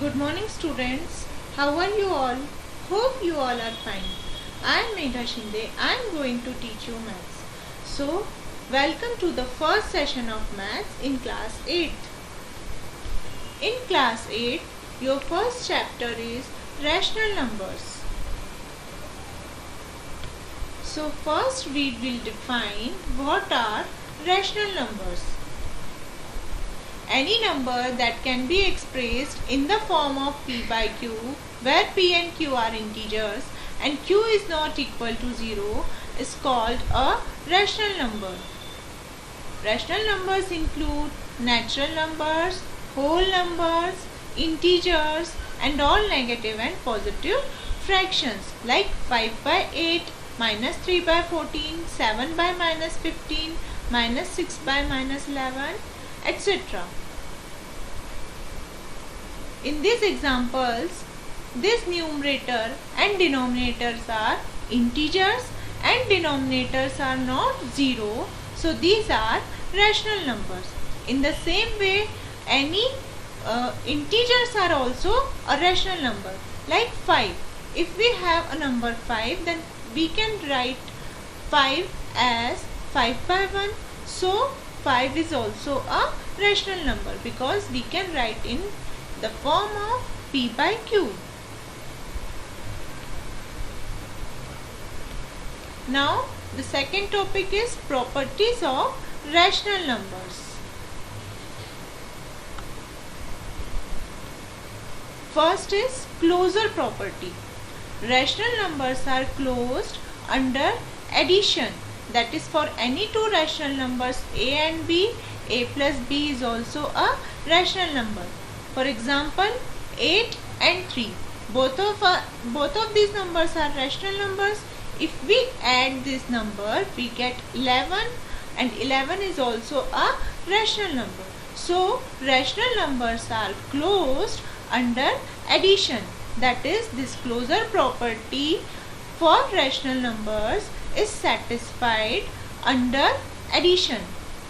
Good morning students. How are you all? Hope you all are fine. I am Megha Shinde. I am going to teach you maths. So, welcome to the first session of maths in class 8th. In class 8, your first chapter is rational numbers. So, first we will define what are rational numbers. Any number that can be expressed in the form of p by q, where p and q are integers and q is not equal to 0, is called a rational number. Rational numbers include natural numbers, whole numbers, integers and all negative and positive fractions like 5 by 8, minus 3 by 14, 7 by minus 15, minus 6 by minus 11, etc. In these examples, this numerator and denominators are integers and denominators are not 0. So these are rational numbers. In the same way, any integers are also a rational number. Like 5. If we have a number 5, then we can write 5 as 5 by 1. So 5 is also a rational number because we can write in the form of p by q. Now the second topic is properties of rational numbers. First is closure property. Rational numbers are closed under addition. That is, for any two rational numbers a and b, a plus b is also a rational number. For example, 8 and 3. Both of these numbers are rational numbers. If we add this number, we get 11, and 11 is also a rational number. So, rational numbers are closed under addition. That is, this closure property for rational numbers is satisfied under addition.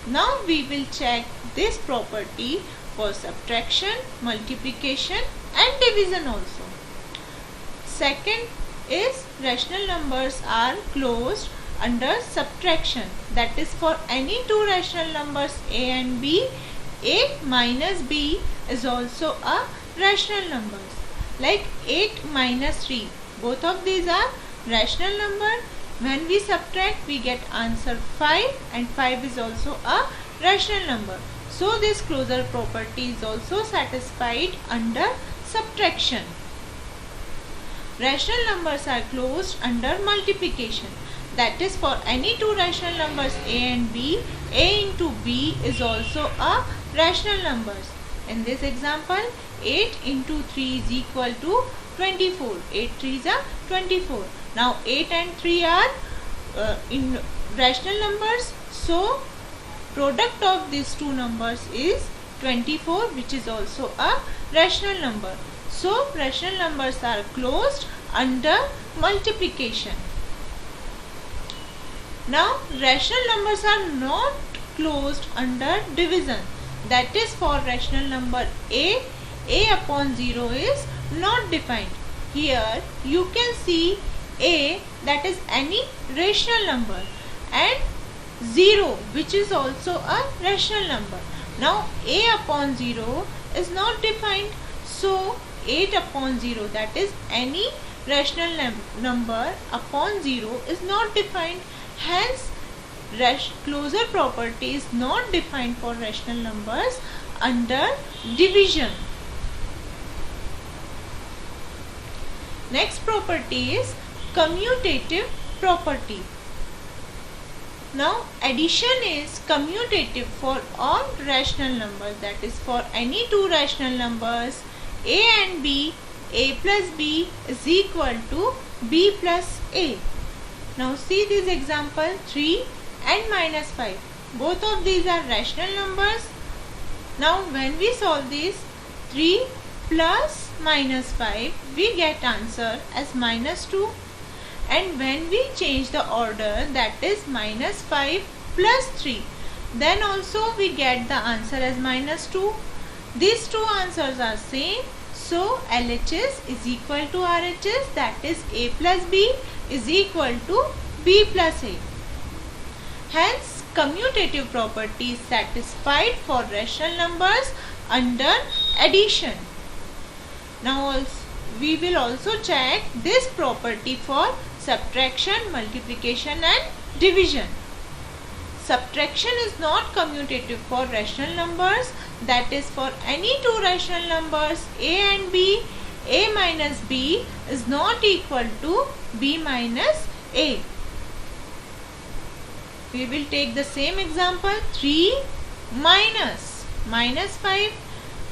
Now we will check this property for subtraction, multiplication and division also. Second is rational numbers are closed under subtraction. That is, for any two rational numbers a and b, a minus b is also a rational numbers. Like 8 minus 3. Both of these are rational number. When we subtract, we get answer 5, and 5 is also a rational number. So this closure property is also satisfied under subtraction. Rational numbers are closed under multiplication. That is, for any two rational numbers a and b, a into b is also a rational numbers. In this example, 8 into 3 is equal to 24. 8 3s are 24. Now 8 and 3 are in rational numbers. So product of these two numbers is 24, which is also a rational number. So rational numbers are closed under multiplication. Now rational numbers are not closed under division. That is, for rational number a upon 0 is not defined. Here you can see a, that is any rational number, and 0, which is also a rational number. Now a upon 0 is not defined. So 8 upon 0, that is any rational number upon 0 is not defined. Hence closure property is not defined for rational numbers under division. Next property is commutative property. Now addition is commutative for all rational numbers. That is, for any two rational numbers a and b, a plus b is equal to b plus a. Now see this example, 3 and minus 5. Both of these are rational numbers. Now when we solve this, 3 plus minus 5, we get answer as minus 2. And when we change the order, that is minus 5 plus 3, then also we get the answer as minus 2. These two answers are same. So LHS is equal to RHS, that is A plus B is equal to B plus A. Hence commutative property is satisfied for rational numbers under addition. Now we will also check this property for subtraction, multiplication and division. Subtraction is not commutative for rational numbers, that is for any two rational numbers A and B, A minus B is not equal to B minus A. We will take the same example, 3 minus 5.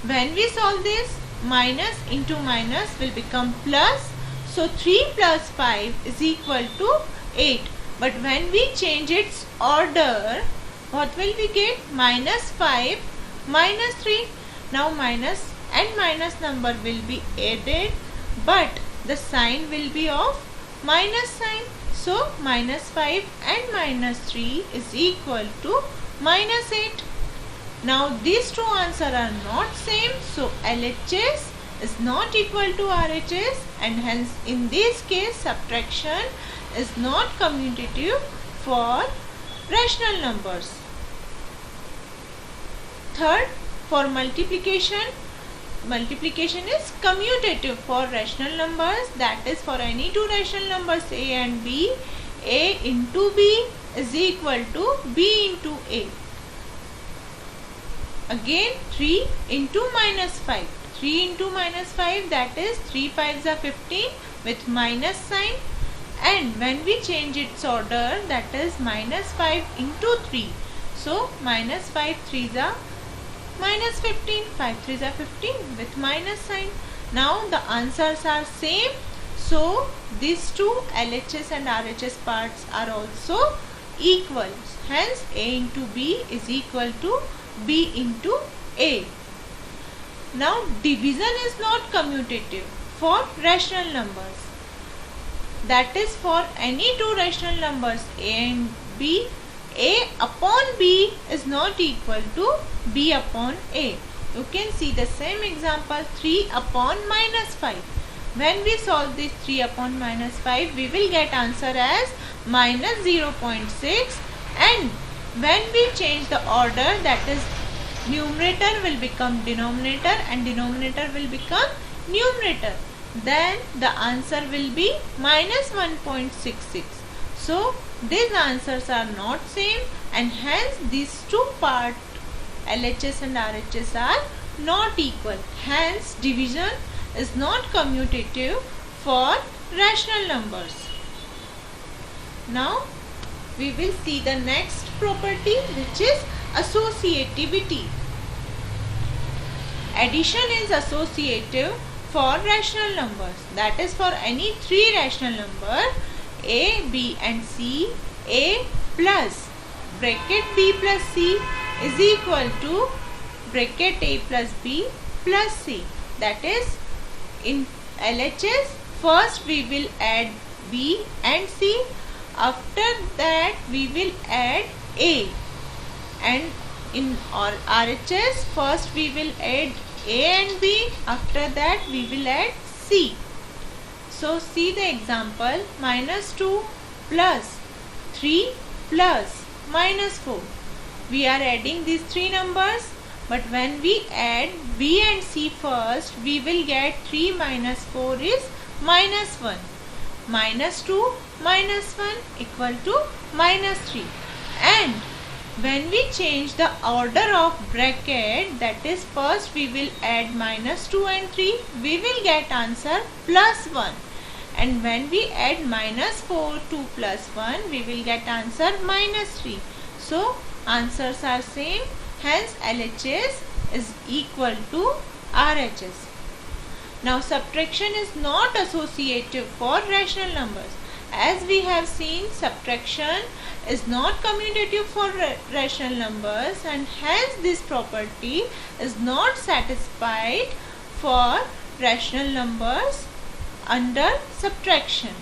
When we solve this, minus into minus will become plus. So 3 plus 5 is equal to 8. But when we change its order, what will we get? Minus 5 minus 3. Now minus and minus number will be added, but the sign will be of minus sign. So minus 5 and minus 3 is equal to minus 8. Now these two answers are not same, so LHS is not equal to RHS, and hence in this case subtraction is not commutative for rational numbers. Third, for multiplication is commutative for rational numbers, that is for any two rational numbers A and B, A into B is equal to B into A. Again 3 into minus 5. 3 into minus 5, that is 3 5s are 15 with minus sign, and when we change its order, that is minus 5 into 3. So minus 5 3s are minus 15, 5 3s are 15 with minus sign. Now the answers are same, so these two LHS and RHS parts are also equal. Hence A into B is equal to B into A. Now division is not commutative for rational numbers, that is for any two rational numbers A and B, A upon B is not equal to B upon A. You can see the same example, 3 upon minus 5. When we solve this 3 upon minus 5, we will get answer as minus 0.6, and when we change the order, that is numerator will become denominator and denominator will become numerator, then the answer will be minus 1.66. So these answers are not same, and hence these two parts LHS and RHS are not equal. Hence division is not commutative for rational numbers. Now we will see the next property, which is associativity. Addition is associative for rational numbers, that is for any three rational number A, B and C. A plus bracket B plus C is equal to bracket A plus B plus C. That is, in LHS first we will add B and C, after that we will add A, and in RHS first we will add A and B, after that we will add C. So see the example, minus 2 plus 3 plus minus 4. We are adding these three numbers, but when we add B and C first, we will get 3 minus 4 is minus 1. Minus 2 minus 1 equal to minus 3. And when we change the order of bracket, that is first we will add minus 2 and 3, we will get answer plus 1. And when we add minus 4 to plus 1, we will get answer minus 3. So answers are same, hence LHS is equal to RHS. Now subtraction is not associative for rational numbers. As we have seen, subtraction is not commutative for rational numbers, and hence this property is not satisfied for rational numbers under subtraction.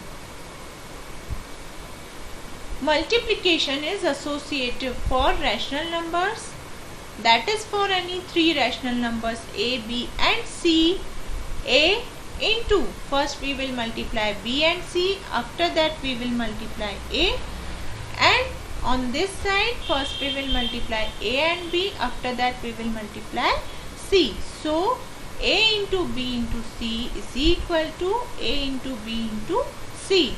Multiplication is associative for rational numbers, that is for any three rational numbers A, B and C. A into, first we will multiply B and C, after that we will multiply A, and on this side first we will multiply A and B, after that we will multiply C. So A into B into C is equal to A into B into C.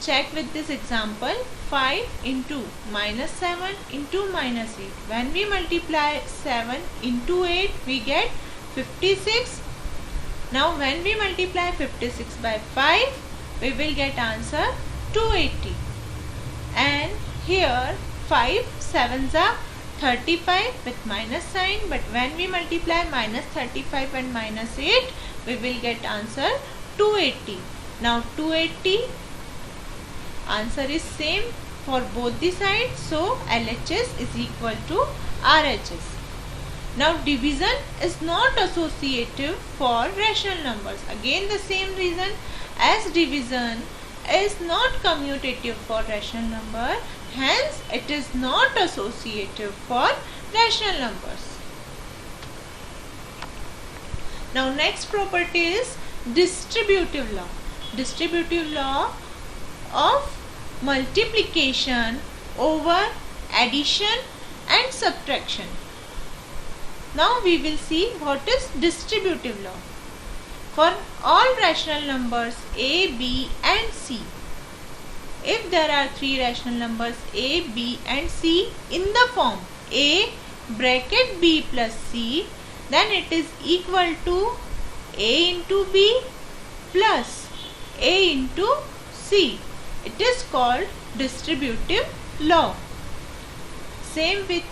Check with this example. 5 into minus 7 into minus 8. When we multiply 7 into 8, we get 56. Now when we multiply 56 by 5, we will get answer 280. And here 5 7s are 35 with minus sign, but when we multiply minus 35 and minus 8, we will get answer 280. Now 280, answer is same for both the sides, so LHS is equal to RHS. Now division is not associative for rational numbers. Again the same reason, as division is not commutative for rational number, hence it is not associative for rational numbers. Now next property is distributive law. Distributive law of multiplication over addition and subtraction. Now we will see what is distributive law. For all rational numbers A, B and C, if there are three rational numbers A, B and C in the form A bracket B plus C, then it is equal to A into B plus A into C. It is called distributive law. Same with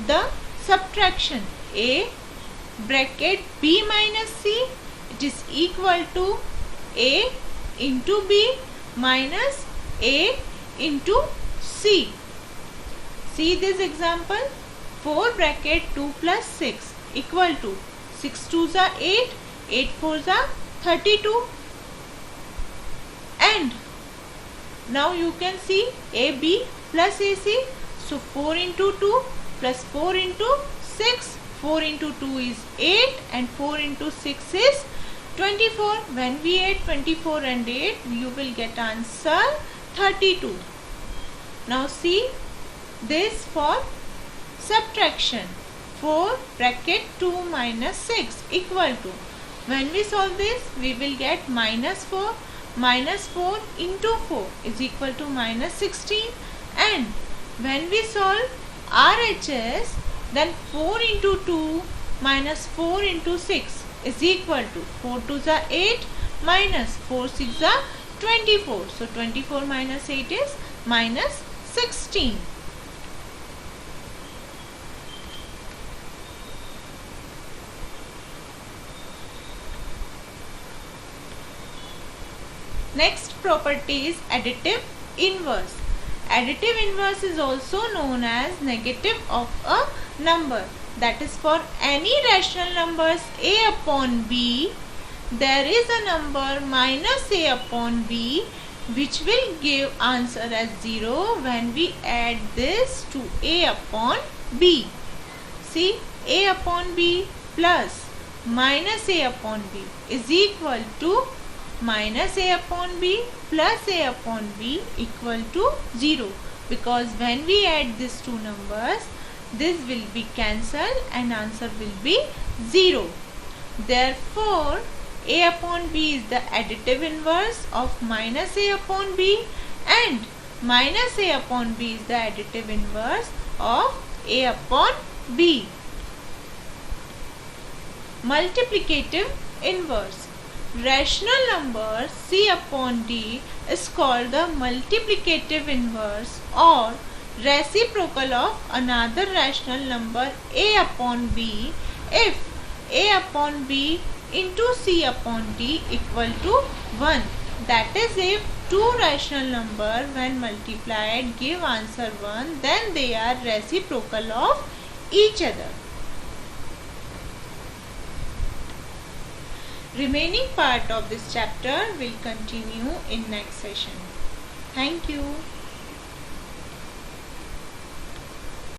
the subtraction. A bracket B minus C, it is equal to A into B minus A into C. See this example. 4 bracket 2 plus 6 equal to 6 2s are 8, 8 4s are 32. And now you can see AB plus AC. So 4 into 2 plus 4 into 6. 4 into 2 is 8 and 4 into 6 is 24. When we add 24 and 8, you will get answer 32. Now see this for subtraction. 4 bracket 2 minus 6 equal to, when we solve this, we will get minus 4. Minus 4 into 4 is equal to minus 16. And when we solve RHS, then 4 into 2 minus 4 into 6 is equal to 4 2s are 8 minus 4 6s are 24. So 24 minus 8 is minus 16. Next property is additive inverse. Additive inverse is also known as negative of a number. That is, for any rational numbers A upon B, there is a number minus A upon B which will give answer as 0 when we add this to A upon B. See, A upon B plus minus A upon B is equal to minus A upon B plus A upon B equal to 0, because when we add these two numbers, this will be cancelled and answer will be 0. Therefore, A upon B is the additive inverse of minus A upon B, and minus A upon B is the additive inverse of A upon B. Multiplicative inverse. Rational number C upon D is called the multiplicative inverse or reciprocal of another rational number A upon B if A upon B into C upon D equal to 1. That is, if two rational number when multiplied give answer 1, then they are reciprocal of each other. Remaining part of this chapter will continue in next session. Thank you.